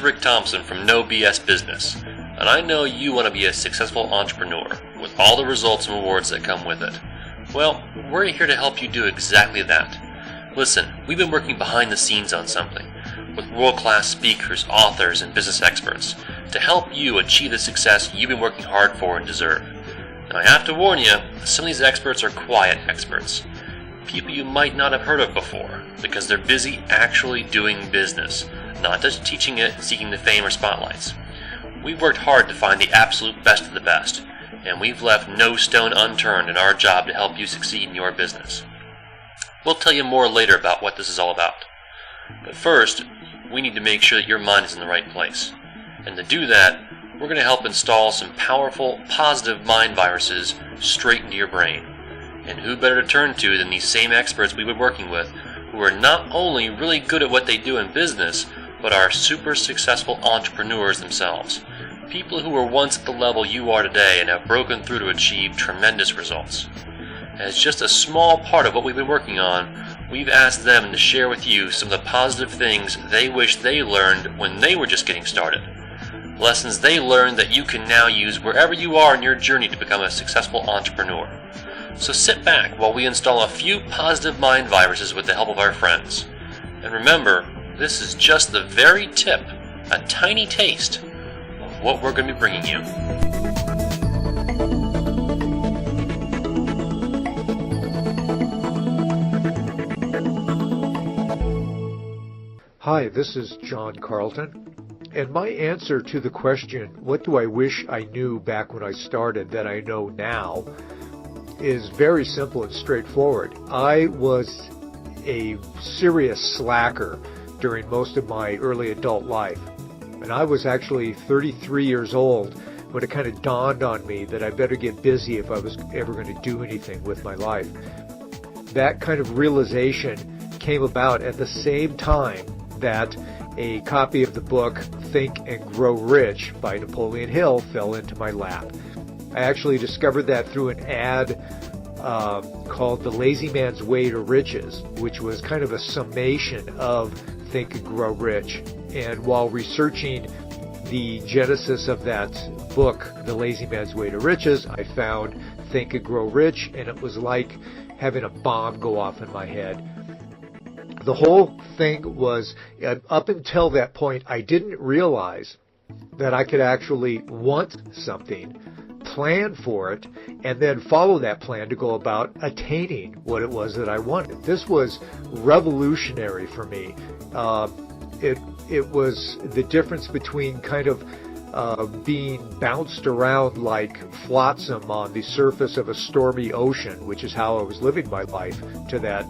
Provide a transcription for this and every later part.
Rick Thompson from No BS Business, and I know you want to be a successful entrepreneur with all the results and rewards that come with it. Well, we're here to help you do exactly that. Listen, we've been working behind the scenes on something, with world-class speakers, authors, and business experts, to help you achieve the success you've been working hard for and deserve. Now I have to warn you, some of these experts are quiet experts. People you might not have heard of before, because they're busy actually doing business, not just teaching it, seeking the fame or spotlights. We've worked hard to find the absolute best of the best, and we've left no stone unturned in our job to help you succeed in your business. We'll tell you more later about what this is all about. But first, we need to make sure that your mind is in the right place. And to do that, we're going to help install some powerful, positive mind viruses straight into your brain. And who better to turn to than these same experts we've been working with, who are not only really good at what they do in business, but are super successful entrepreneurs themselves. People who were once at the level you are today and have broken through to achieve tremendous results. As just a small part of what we've been working on, we've asked them to share with you some of the positive things they wish they learned when they were just getting started. Lessons they learned that you can now use wherever you are in your journey to become a successful entrepreneur. So sit back while we install a few positive mind viruses with the help of our friends. And remember, this is just the very tip, a tiny taste, of what we're going to be bringing you. Hi, this is John Carlton, and my answer to the question, what do I wish I knew back when I started that I know now, is very simple and straightforward. I was a serious slacker during most of my early adult life, and I was actually 33 years old when it kind of dawned on me that I better get busy if I was ever going to do anything with my life. That kind of realization came about at the same time that a copy of the book Think and Grow Rich by Napoleon Hill fell into my lap. I actually discovered that through an ad called The Lazy Man's Way to Riches, which was kind of a summation of Think and Grow Rich. And while researching the genesis of that book, The Lazy Man's Way to Riches, I found Think and Grow Rich, and it was like having a bomb go off in my head. The whole thing was, up until that point, I didn't realize that I could actually want something, plan for it, and then follow that plan to go about attaining what it was that I wanted. This was revolutionary for me. It was the difference between kind of being bounced around like flotsam on the surface of a stormy ocean, which is how I was living my life to that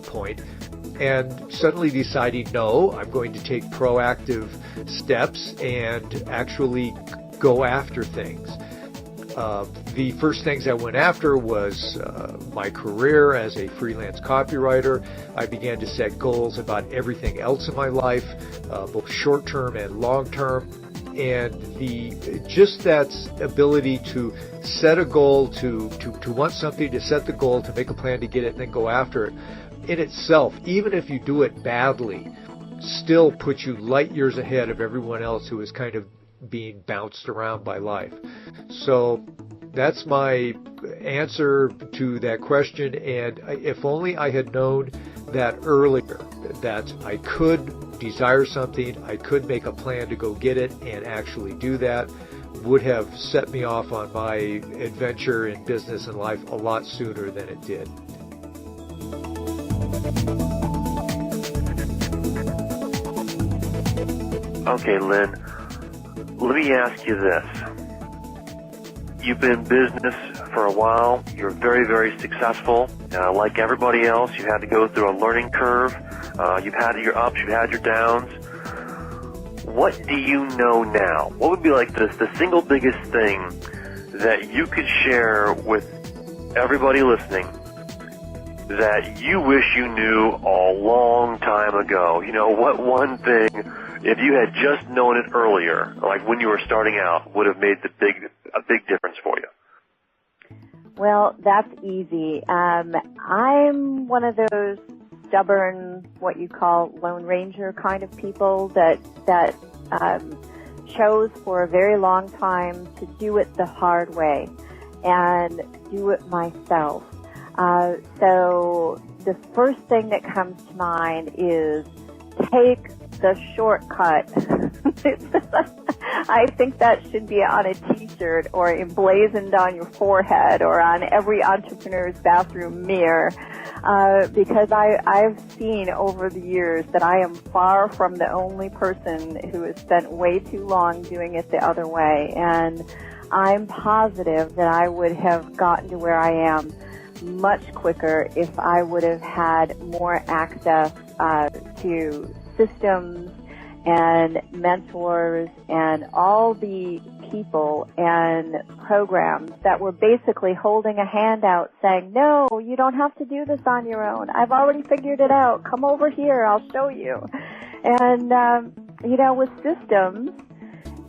point, and suddenly deciding, no, I'm going to take proactive steps and actually go after things. The first things I went after was my career as a freelance copywriter. I began to set goals about everything else in my life, both short-term and long-term. And just that ability to set a goal, to want something, to set the goal, to make a plan to get it, and then go after it, in itself, even if you do it badly, still puts you light years ahead of everyone else who is kind of being bounced around by life. So that's my answer to that question. And if only I had known that earlier, that I could desire something, I could make a plan to go get it and actually do that, would have set me off on my adventure in business and life a lot sooner than it did. Okay, Lynn, let me ask you this. You've been in business for a while. You're very, very successful. Like everybody else, you had to go through a learning curve. You've had your ups, you've had your downs. What do you know now? What would be like the single biggest thing that you could share with everybody listening that you wish you knew a long time ago? You know, what one thing, if you had just known it earlier, like when you were starting out, would have made a big difference for you? Well, that's easy. I'm one of those stubborn, what you call Lone Ranger kind of people that chose for a very long time to do it the hard way and do it myself. So the first thing that comes to mind is take the shortcut. I think that should be on a t-shirt or emblazoned on your forehead or on every entrepreneur's bathroom mirror, because I've seen over the years that I am far from the only person who has spent way too long doing it the other way, and I'm positive that I would have gotten to where I am much quicker if I would have had more access to systems and mentors and all the people and programs that were basically holding a hand out saying, no, you don't have to do this on your own. I've already figured it out. Come over here. I'll show you. And, with systems,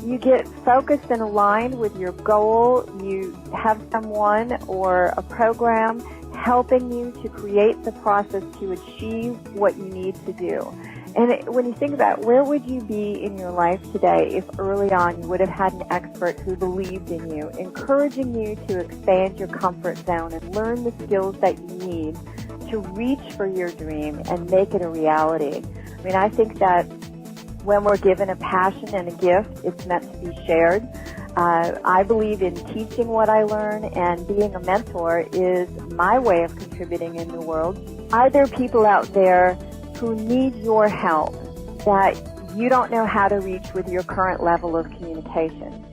you get focused and aligned with your goal. You have someone or a program helping you to create the process to achieve what you need to do. And when you think about it, where would you be in your life today if early on you would have had an expert who believed in you, encouraging you to expand your comfort zone and learn the skills that you need to reach for your dream and make it a reality? I mean, I think that when we're given a passion and a gift, it's meant to be shared. I believe in teaching what I learn, and being a mentor is my way of contributing in the world. Are there people out there who need your help that you don't know how to reach with your current level of communication?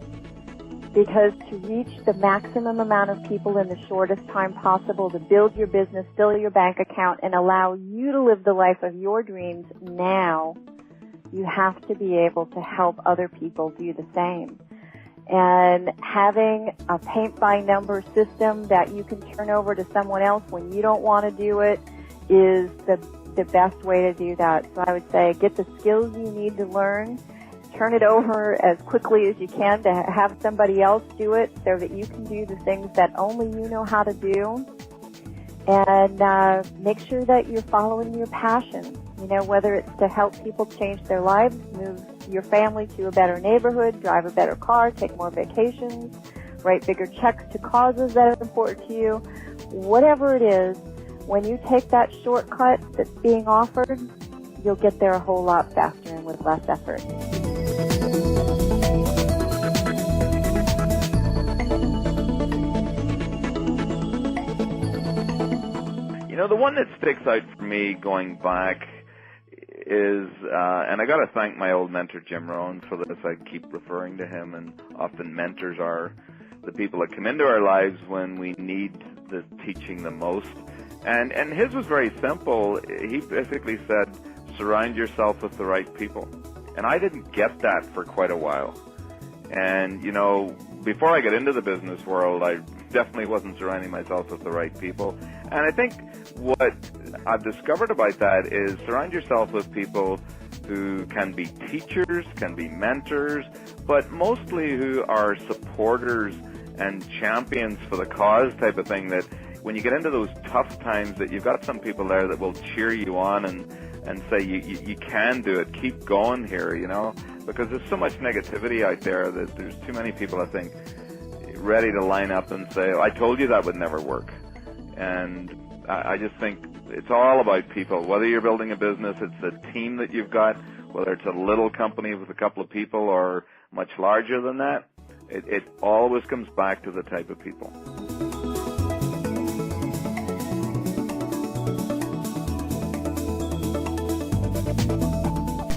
Because to reach the maximum amount of people in the shortest time possible to build your business, fill your bank account, and allow you to live the life of your dreams now, you have to be able to help other people do the same. And having a paint-by-number system that you can turn over to someone else when you don't want to do it is the best way to do that. So I would say get the skills you need to learn, turn it over as quickly as you can to have somebody else do it so that you can do the things that only you know how to do. And make sure that you're following your passion, whether it's to help people change their lives, move your family to a better neighborhood, drive a better car, take more vacations, write bigger checks to causes that are important to you. Whatever it is, when you take that shortcut that's being offered, you'll get there a whole lot faster and with less effort. The one that sticks out for me going back is, and I got to thank my old mentor Jim Rohn for this. I keep referring to him, and often mentors are the people that come into our lives when we need the teaching the most. And his was very simple. He basically said, surround yourself with the right people. And I didn't get that for quite a while. And, before I got into the business world, I definitely wasn't surrounding myself with the right people. And I think what I've discovered about that is surround yourself with people who can be teachers, can be mentors, but mostly who are supporters and champions for the cause type of thing, that when you get into those tough times, that you've got some people there that will cheer you on and say you can do it, keep going here, because there's so much negativity out there that there's too many people, I think, ready to line up and say, I told you that would never work. And I just think it's all about people. Whether you're building a business, it's a team that you've got, whether it's a little company with a couple of people or much larger than that, it always comes back to the type of people.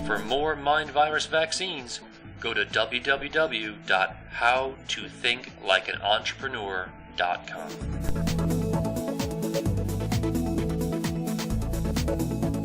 For more mind virus vaccines, go to www.howtothinklikeanentrepreneur.com.